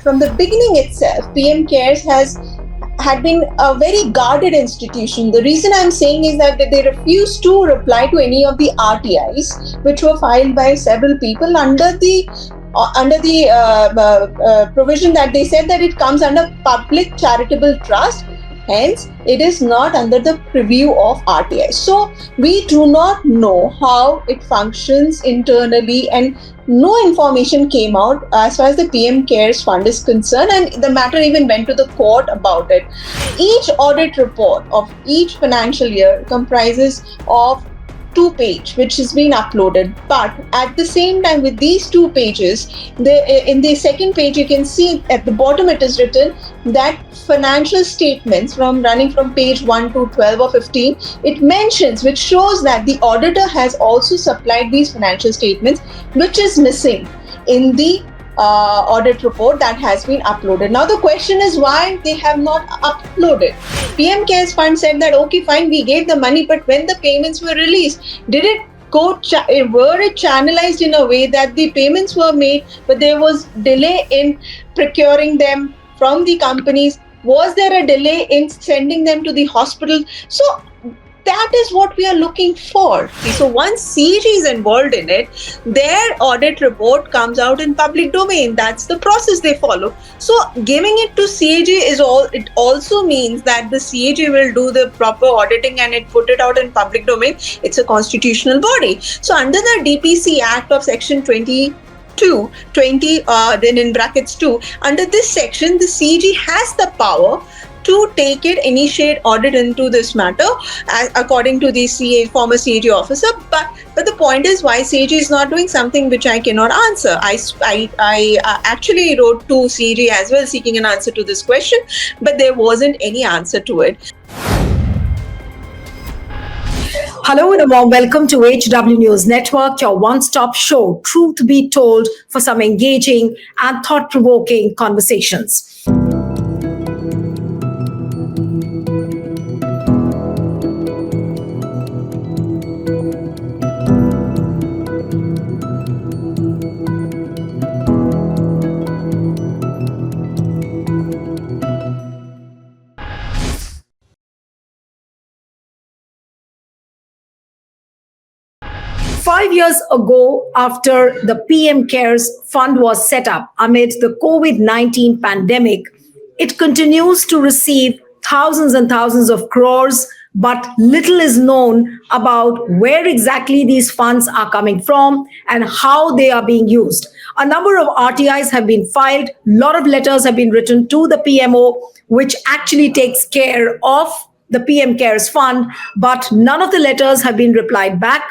from the beginning itself, PM Cares had been a very guarded institution. The reason I'm saying is that they refused to reply to any of the RTIs which were filed by several people under the provision that they said that it comes under public charitable trust. Hence, it is not under the purview of RTI. So, we do not know how it functions internally, and no information came out as far as the PM Cares Fund is concerned, and the matter even went to the court about it. Each audit report of each financial year comprises of 2 pages, which has been uploaded. But at the same time, with these 2 pages, in the second page, you can see at the bottom it is written that financial statements running from page 1 to 12 or 15, it mentions, which shows that the auditor has also supplied these financial statements, which is missing in the audit report that has been uploaded. Now the question is why they have not uploaded. PM Cares Fund said that okay, fine, we gave the money, but when the payments were released, did it were it channelized in a way that the payments were made, but there was delay in procuring them from the companies? Was there a delay in sending them to the hospital? So that is what we are looking for. So once CAG is involved in it, their audit report comes out in public domain. That's the process they follow. So giving it to CAG it also means that the CAG will do the proper auditing and it put it out in public domain. It's a constitutional body. So under the DPC Act of Section 20, then in brackets 2, under this section, the CAG has the power to take it, initiate audit into this matter, according to the former CAG officer. But the point is, why CAG is not doing something which I cannot answer. I actually wrote to CAG as well seeking an answer to this question, but there wasn't any answer to it. Hello and a warm welcome to HW News Network, your one-stop show, truth be told, for some engaging and thought-provoking conversations. Five years ago, after the PM Cares Fund was set up amid the COVID-19 pandemic, it continues to receive thousands and thousands of crores, but little is known about where exactly these funds are coming from and how they are being used. A number of RTIs have been filed, a lot of letters have been written to the PMO, which actually takes care of the PM Cares Fund, but none of the letters have been replied back.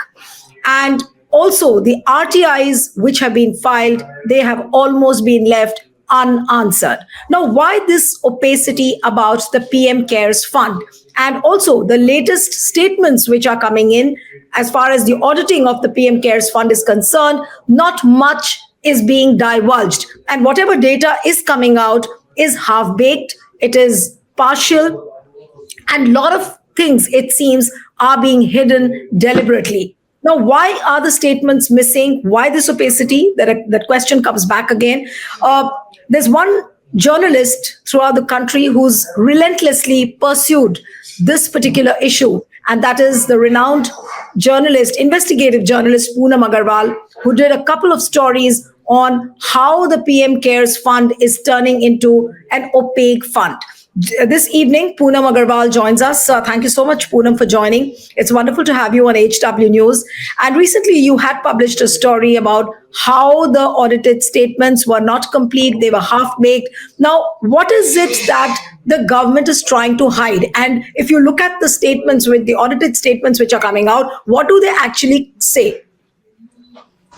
And also the RTIs which have been filed, they have almost been left unanswered. Now, why this opacity about the PM Cares Fund? And also the latest statements which are coming in as far as the auditing of the PM Cares Fund is concerned, not much is being divulged. And whatever data is coming out is half-baked, it is partial, and a lot of things, it seems, are being hidden deliberately. Now, why are the statements missing? Why this opacity? That question comes back again. There's one journalist throughout the country who's relentlessly pursued this particular issue, and that is the renowned journalist, investigative journalist Poonam Agarwal, who did a couple of stories on how the PM Cares Fund is turning into an opaque fund. This evening, Poonam Agarwal joins us. Thank you so much, Poonam, for joining. It's wonderful to have you on HW News. And recently, you had published a story about how the audited statements were not complete. They were half-baked. Now, what is it that the government is trying to hide? And if you look at the statements, with the audited statements which are coming out, what do they actually say?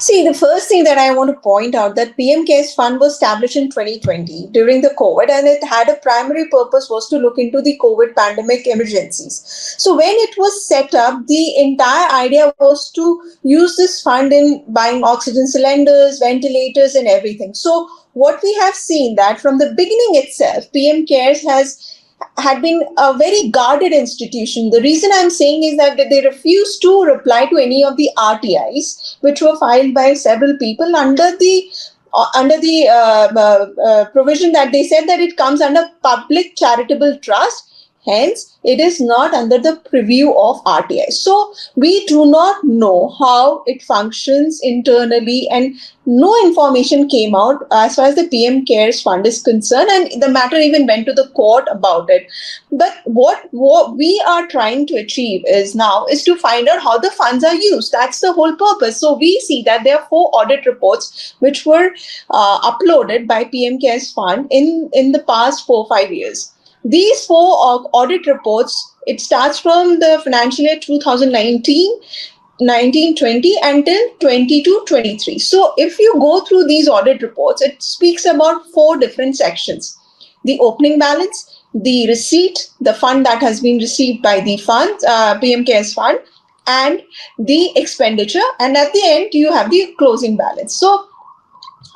See, the first thing that I want to point out that PM Cares Fund was established in 2020 during the COVID, and it had a primary purpose was to look into the COVID pandemic emergencies. So when it was set up, the entire idea was to use this fund in buying oxygen cylinders, ventilators, and everything. So what we have seen that from the beginning itself, PM Cares had been a very guarded institution. The reason I'm saying is that they refused to reply to any of the RTIs which were filed by several people under the under the provision that they said that it comes under public charitable trust. Hence, it is not under the purview of RTI. So, we do not know how it functions internally, and no information came out as far as the PM CARES fund is concerned, and the matter even went to the court about it. But what we are trying to achieve is to find out how the funds are used. That's the whole purpose. So, we see that there are 4 audit reports which were uploaded by PM CARES fund in the past 4-5 years. These 4 audit reports, it starts from the financial year 2019, 1920 until 22-23. So if you go through these audit reports, it speaks about 4 different sections: the opening balance, the receipt, the fund that has been received by the fund, PM CARES fund, and the expenditure. And at the end, you have the closing balance. So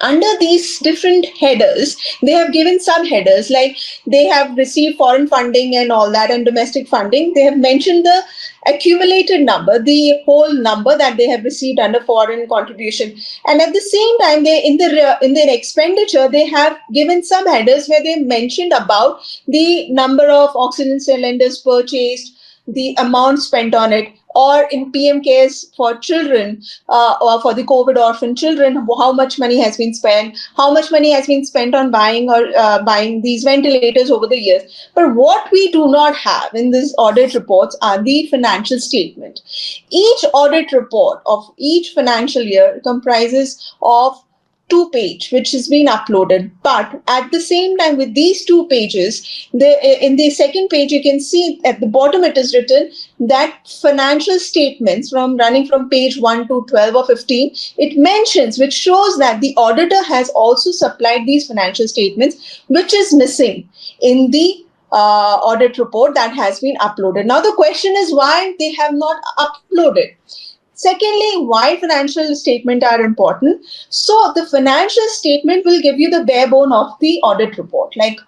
under these different headers, they have given subheaders, like they have received foreign funding and all that, and domestic funding. They have mentioned the accumulated number, the whole number that they have received under foreign contribution. And at the same time, they in their expenditure, they have given subheaders where they mentioned about the number of oxygen cylinders purchased, the amount spent on it, or in PM CARES for children, or for the COVID orphan children, how much money has been spent, how much money has been spent on buying these ventilators over the years. But what we do not have in these audit reports are the financial statement. Each audit report of each financial year comprises of 2 page, which has been uploaded. But at the same time, with these 2 pages, in the second page, you can see at the bottom it is written that financial statements running from page 1 to 12 or 15, it mentions, which shows that the auditor has also supplied these financial statements, which is missing in the audit report that has been uploaded. Now, the question is why they have not uploaded. Secondly, why financial statements are important. So the financial statement will give you the bare bone of the audit report, like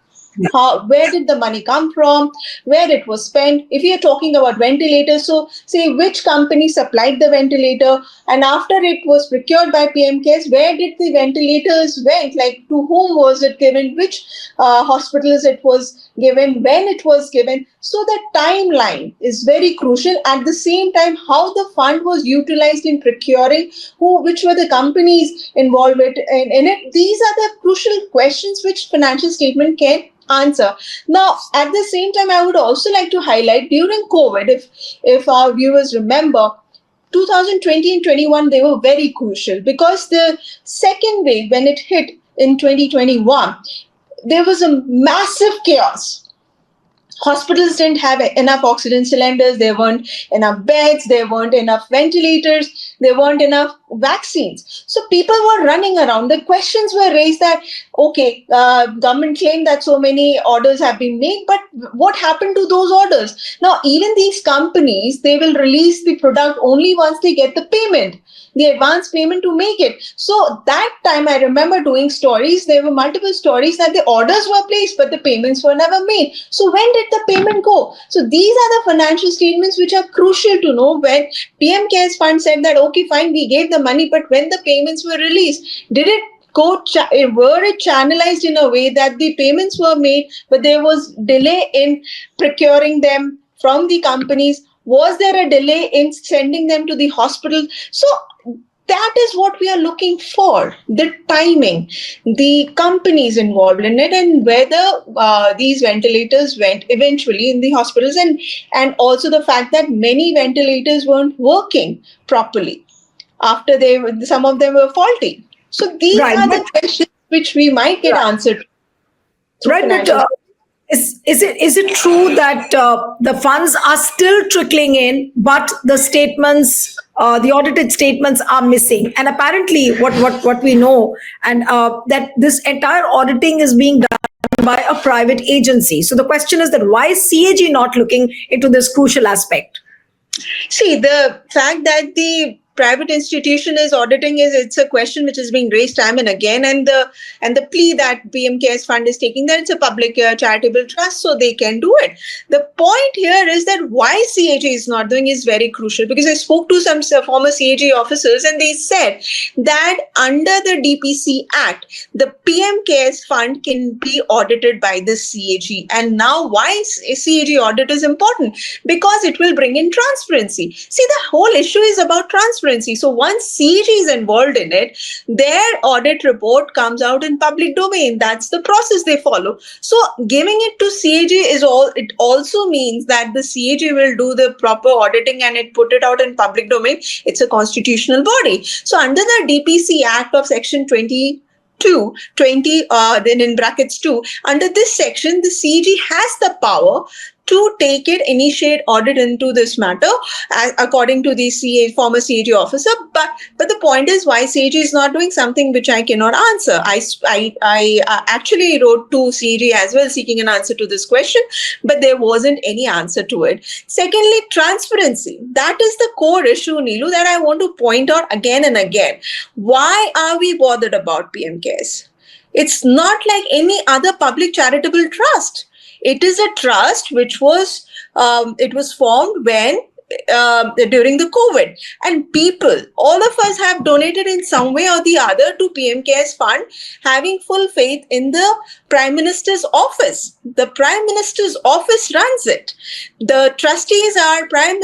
where did the money come from, where it was spent. If you're talking about ventilators, so say which company supplied the ventilator, and after it was procured by PM CARES, where did the ventilators went, like to whom was it given, which hospitals it was given, when it was given. So the timeline is very crucial. At the same time, how the fund was utilized in procuring, which were the companies involved in it. These are the crucial questions which financial statement can answer. Now, at the same time, I would also like to highlight during COVID, if our viewers remember, 2020 and 21, they were very crucial because the second wave, when it hit in 2021, there was a massive chaos. Hospitals didn't have enough oxygen cylinders, there weren't enough beds, there weren't enough ventilators, there weren't enough vaccines. So people were running around. The questions were raised that, okay, government claimed that so many orders have been made, but what happened to those orders? Now, even these companies, they will release the product only once they get the payment, the advance payment to make it. So that time I remember doing stories, there were multiple stories that the orders were placed, but the payments were never made. So when did the payment go? So these are the financial statements which are crucial to know. When PM CARES fund said that, okay, fine, we gave the money, but when the payments were released, did it were it channelized in a way that the payments were made, but there was delay in procuring them from the companies? Was there a delay in sending them to the hospital? So that is what we are looking for, the timing, the companies involved in it, and whether these ventilators went eventually in the hospitals, and also the fact that many ventilators weren't working properly after some of them were faulty. So these are the questions which we might get answered. Right, but is it true that the funds are still trickling in, but the statements, the audited statements, are missing? And apparently, what we know, and that this entire auditing is being done by a private agency. So the question is that why is CAG not looking into this crucial aspect? See, the fact that the private institution is auditing is, it's a question which is being raised time and again, and the plea that PM Cares Fund is taking, that it's a public charitable trust, so they can do it. The point here is that why CAG is not doing is very crucial, because I spoke to some former CAG officers and they said that under the DPC Act, the PM Cares Fund can be audited by the CAG. And now why CAG audit is important? Because it will bring in transparency. See, the whole issue is about transparency. So once CAG is involved in it, their audit report comes out in public domain. That's the process they follow. So giving it to CAG it also means that the CAG will do the proper auditing and it put it out in public domain. It's a constitutional body. So under the DPC Act of Section 20, then in brackets 2, under this section, the CAG has the power to take it, initiate audit into this matter, according to the former CAG officer. But the point is, why CAG is not doing something which I cannot answer. I actually wrote to CAG as well seeking an answer to this question, but there wasn't any answer to it. Secondly, transparency. That is the core issue, Neelu, that I want to point out again and again. Why are we bothered about PM Cares? It's not like any other public charitable trust. It is a trust which was formed when during the COVID, and people, all of us have donated in some way or the other to PM Cares Fund, having full faith in the Prime Minister's office. The Prime Minister's office runs it. The trustees are Prime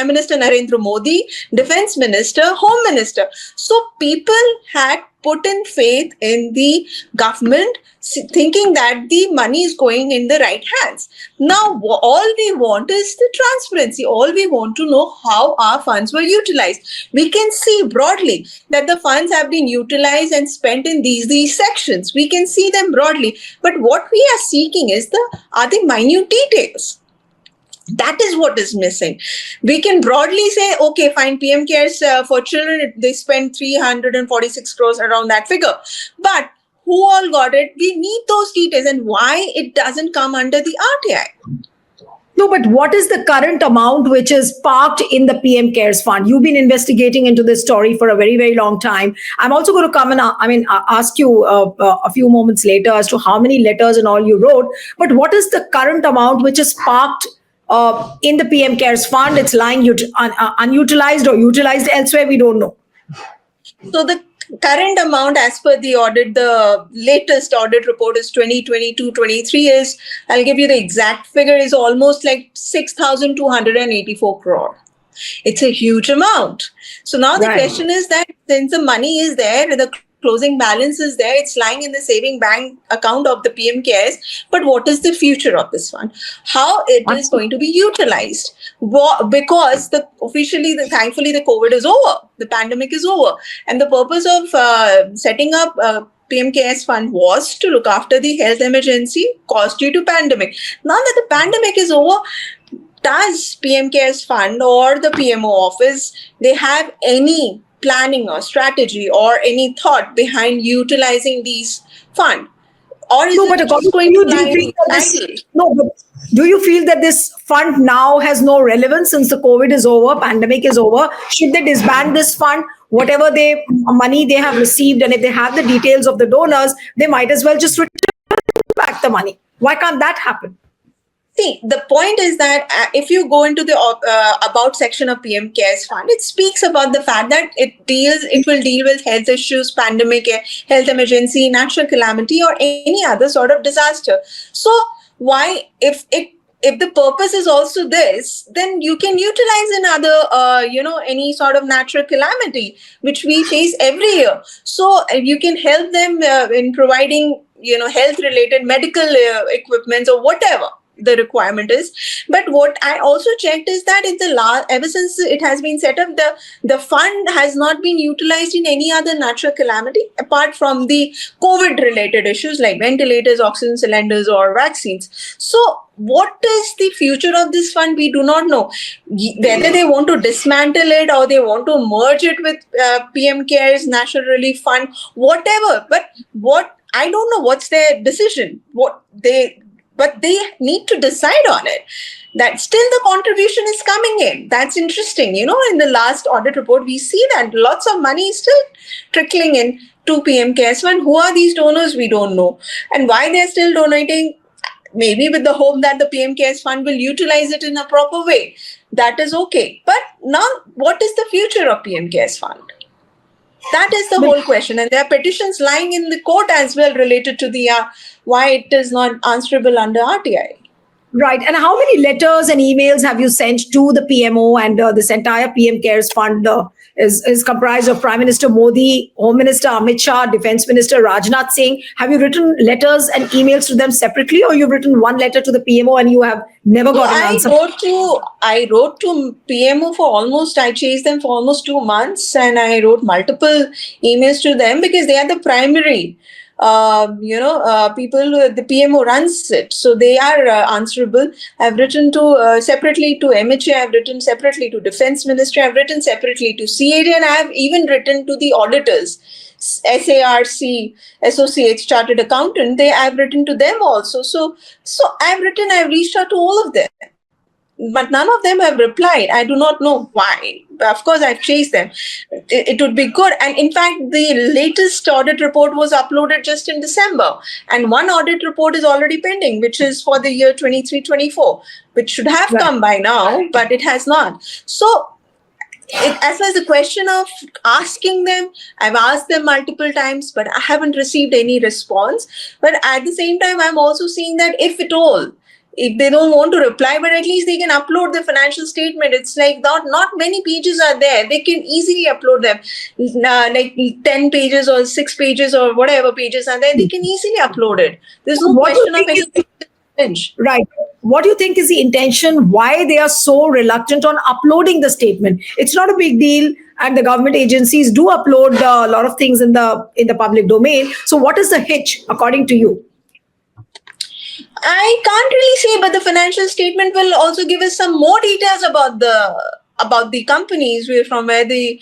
Minister Narendra Modi, Defense Minister, Home Minister. So people had put in faith in the government, thinking that the money is going in the right hands. Now, all we want is the transparency. All we want to know how our funds were utilized. We can see broadly that the funds have been utilized and spent in these sections. We can see them broadly. But what we are seeking is are the minute details. That is what is missing. We can broadly say, okay, fine, PM Cares for children, they spend 346 crores, around that figure. But who all got it? We need those details, and why it doesn't come under the RTI. No, but what is the current amount which is parked in the PM Cares Fund? You've been investigating into this story for a very, very long time. I'm also going to come and ask you a few moments later as to how many letters and all you wrote. But what is the current amount which is parked in the PM Cares Fund? It's lying unutilized or utilized elsewhere, we don't know. So the current amount as per the audit, the latest audit report is 2022-23 is, I'll give you the exact figure, is almost like 6,284 crore. It's a huge amount. So now the question is that since the money is there, the closing balance is there, it's lying in the saving bank account of the PM Cares, but what is the future of this fund? How it is going to be utilized? Because thankfully the COVID is over, the pandemic is over, and the purpose of setting up PM Cares Fund was to look after the health emergency caused due to pandemic. Now that the pandemic is over, does PM Cares Fund or the PMO office, they have any planning or strategy or any thought behind utilizing these funds? Or is it just going to lie idle? No, but do you feel that this fund now has no relevance since the COVID is over, pandemic is over? Should they disband this fund? Whatever money they have received, and if they have the details of the donors, they might as well just return back the money. Why can't that happen? See, the point is that if you go into the about section of PM Cares Fund, it speaks about the fact that it will deal with health issues, pandemic, health emergency, natural calamity, or any other sort of disaster. So why, if the purpose is also this, then you can utilize another, any sort of natural calamity which we face every year. So you can help them in providing, health-related medical equipment or whatever the requirement is. But what I also checked is that ever since it has been set up, the fund has not been utilized in any other natural calamity apart from the COVID related issues like ventilators, oxygen cylinders, or vaccines. So what is the future of this fund? We do not know whether they want to dismantle it or they want to merge it with PM Cares, National Relief Fund, whatever. But I don't know what's their decision. but they need to decide on it. That still the contribution is coming in. That's interesting. In the last audit report, we see that lots of money is still trickling in to PM CARES Fund. Who are these donors? We don't know. And why they're still donating, maybe with the hope that the PM CARES Fund will utilize it in a proper way. That is okay. But now, what is the future of PM CARES Fund? That is the whole question. And there are petitions lying in the court as well related to the why it is not answerable under RTI. Right. And how many letters and emails have you sent to the PMO? And this entire PM CARES Fund is comprised of Prime Minister Modi, Home Minister Amit Shah, Defense Minister Rajnath Singh. Have you written letters and emails to them separately, or you've written one letter to the PMO and you have never got an answer? I wrote to PMO I chased them for almost 2 months, and I wrote multiple emails to them because they are the primary people, the PMO runs it. So they are answerable. I've written to separately to MHA, I've written separately to Defense Ministry, I've written separately to CAD, and I've even written to the auditors, SARC, Associates Chartered Accountant. I've written to them also. So I've reached out to all of them. But none of them have replied. I do not know why. Of course, I've chased them. It would be good. And in fact, the latest audit report was uploaded just in December. And one audit report is already pending, which is for the year 23-24, which should have come by now, but it has not. So as far as the question of asking them, I've asked them multiple times, but I haven't received any response. But at the same time, I'm also seeing that if they don't want to reply, but at least they can upload the financial statement. It's like not many pages are there. They can easily upload them, like 10 pages or 6 pages or whatever pages are there. They can easily upload it. There's no question of any. Right. What do you think is the intention? Why they are so reluctant on uploading the statement? It's not a big deal, and the government agencies do upload a lot of things in the public domain. So what is the hitch, according to you? I can't really say, but the financial statement will also give us some more details about the companies from where the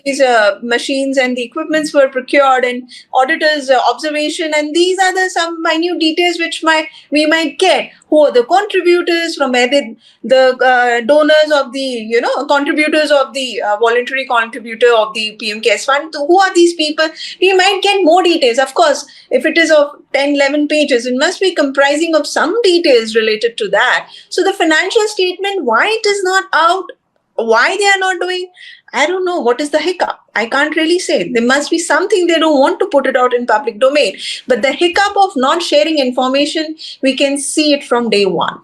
these machines and the equipments were procured, and auditors' observation, and these are some minute details which we might get. Who are the contributors? From where the donors of the contributors of the voluntary contributor of the PM CARES Fund? Who are these people? We might get more details. Of course, if it is of 10, 11 pages, it must be comprising of some details related to that. So the financial statement, why it is not out, why they are not doing, I don't know. What is the hiccup? I can't really say. There must be something they don't want to put it out in public domain. But the hiccup of not sharing information, we can see it from day one.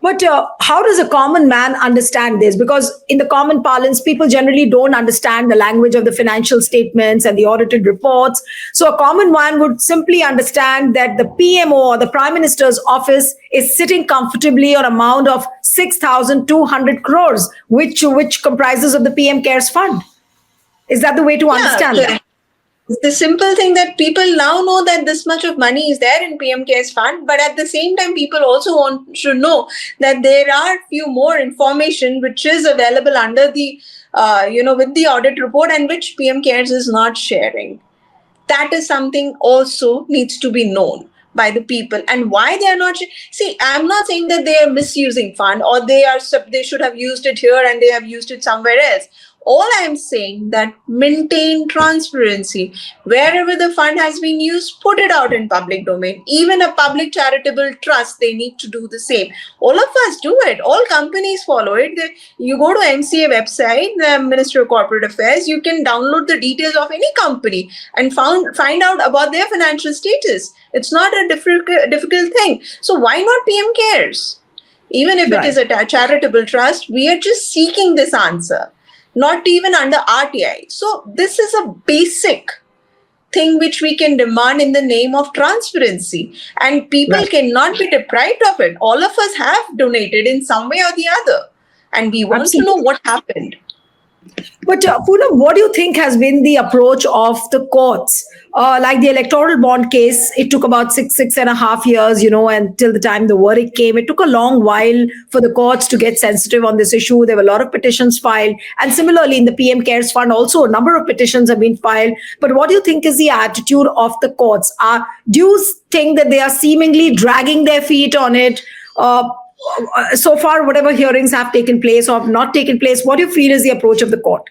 But how does a common man understand this? Because in the common parlance, people generally don't understand the language of the financial statements and the audited reports. So a common man would simply understand that the PMO or the Prime Minister's office is sitting comfortably on an amount of 6,200 crores, which comprises of the PM CARES Fund. Is that the way to understand it? The simple thing that people now know that this much of money is there in PM CARES Fund, but at the same time, people also should know that there are few more information which is available under the, with the audit report, and which PM CARES is not sharing. That is something also needs to be known by the people, and why they are not. See, I'm not saying that they are misusing fund, or they should have used it here and they have used it somewhere else. All I'm saying that maintain transparency. Wherever the fund has been used, put it out in public domain. Even a public charitable trust, they need to do the same. All of us do it. All companies follow it. You go to MCA website, the Ministry of Corporate Affairs, you can download the details of any company and find out about their financial status. It's not a difficult thing. So why not PM CARES? Even if it is a charitable trust, we are just seeking this answer. Not even under RTI. So this is a basic thing which we can demand in the name of transparency, and people cannot be deprived of it. All of us have donated in some way or the other, and we want to know what happened. But Poonam, what do you think has been the approach of the courts? Like the electoral bond case, it took about 6.5 years, until the time the verdict came. It took a long while for the courts to get sensitive on this issue. There were a lot of petitions filed. And similarly, in the PM CARES Fund, also a number of petitions have been filed. But what do you think is the attitude of the courts? Do you think that they are seemingly dragging their feet on it? So far, whatever hearings have taken place or have not taken place, what do you feel is the approach of the court?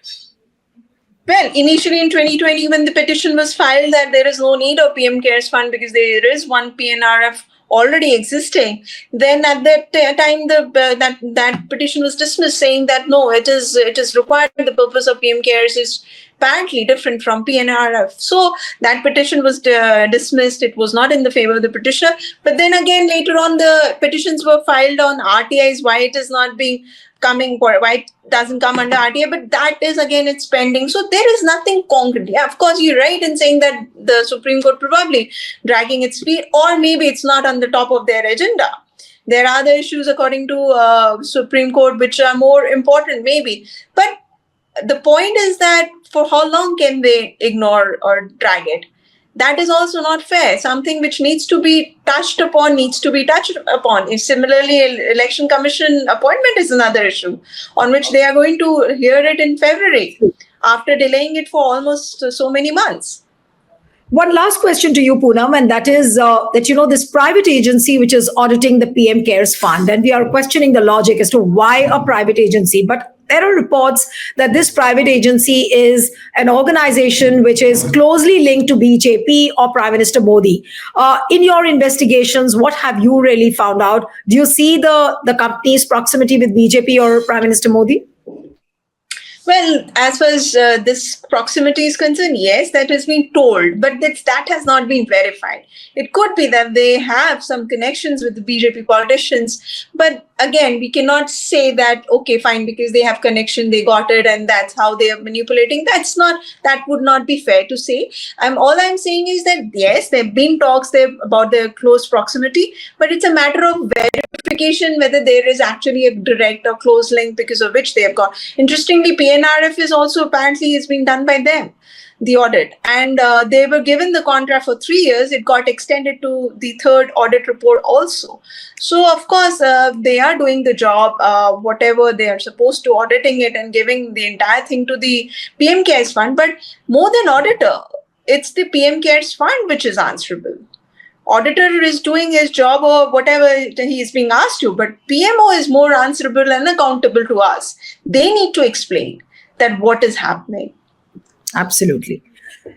Well, initially in 2020, when the petition was filed that there is no need of PM CARES Fund because there is one PNRF already existing, then at that time that petition was dismissed, saying that no, it is required. The purpose of PM CARES is apparently different from PNRF. So that petition was dismissed. It was not in the favor of the petitioner. But then again, later on, the petitions were filed on RTIs. Why it is not being coming, why it doesn't come under RTI, but that is again, it's pending. So there is nothing concrete. Yeah, of course, you're right in saying that the Supreme Court probably dragging its feet, or maybe it's not on the top of their agenda. There are other issues, according to Supreme Court, which are more important, maybe. But the point is that for how long can they ignore or drag it? That is also not fair. Something which needs to be touched upon needs to be touched upon. If similarly, election commission appointment is another issue on which they are going to hear it in February after delaying it for almost so many months. One last question to you, Poonam, and that is that this private agency which is auditing the PM CARES Fund, and we are questioning the logic as to why a private agency. But there are reports that this private agency is an organization which is closely linked to BJP or Prime Minister Modi. In your investigations, what have you really found out? Do you see the company's proximity with BJP or Prime Minister Modi? Well, as far as this proximity is concerned, yes, that has been told, but that has not been verified. It could be that they have some connections with the BJP politicians, but again, we cannot say that, okay, fine, because they have connection, they got it, and that's how they are manipulating. That would not be fair to say. All I'm saying is that, yes, there have been talks there about their close proximity, but it's a matter of verification whether there is actually a direct or close link because of which they have got. Interestingly, PNRF is also apparently is being done by them, the audit, and they were given the contract for 3 years. It got extended to the third audit report also. So of course they are doing the job, whatever they are supposed to, auditing it and giving the entire thing to the PM CARES Fund. But more than auditor, it's the PM CARES Fund which is answerable. Auditor is doing his job or whatever he is being asked to, but PMO is more answerable and accountable to us. They need to explain that what is happening. Absolutely.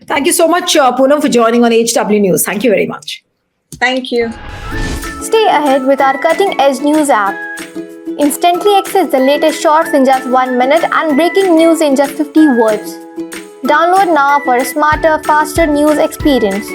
Thank you so much, Poonam, for joining on HW News. Thank you very much. Thank you. Stay ahead with our cutting edge news app. Instantly access the latest shorts in just 1 minute and breaking news in just 50 words. Download now for a smarter, faster news experience.